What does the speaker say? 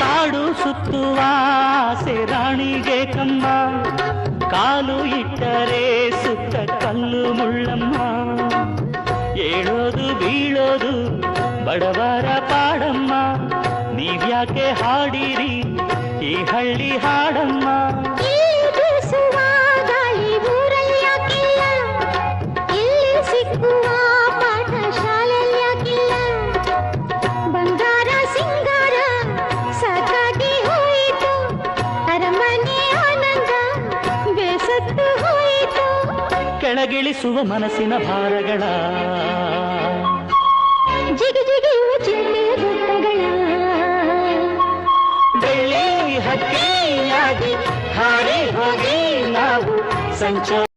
ಕಾಡು ಸುತ್ತುವ ಆಸೆ ರಾಣಿಗೆ ಕಮ್ಮ, ಕಾಲು ಇಟ್ಟರೆ ಸುತ್ತ ಕಲ್ಲು ಮುಳ್ಳಮ್ಮ. ಏಳೋದು ಬೀಳೋದು ಬಡವರ ಪಾಡಮ್ಮ, ನೀವ್ಯಾಕೆ ಹಾಡಿರಿ ಈ ಹಳ್ಳಿ ಹಾಡಮ್ಮ. ಕೆಳಗಿಳಿಸುವ ಮನಸ್ಸಿನ ಭಾರಗಳ, ಜಿಗಿ ಜಿಗಿಯುವ ಚಿಂತೆಯ ಗುಡ್ಡಗಳ, ಬೆಳ್ಳಿ ಹಕ್ಕಿಯಾಗಿ ಹಾರಿ ಹೋಗಿ ನಾವು ಸಂಚಾರ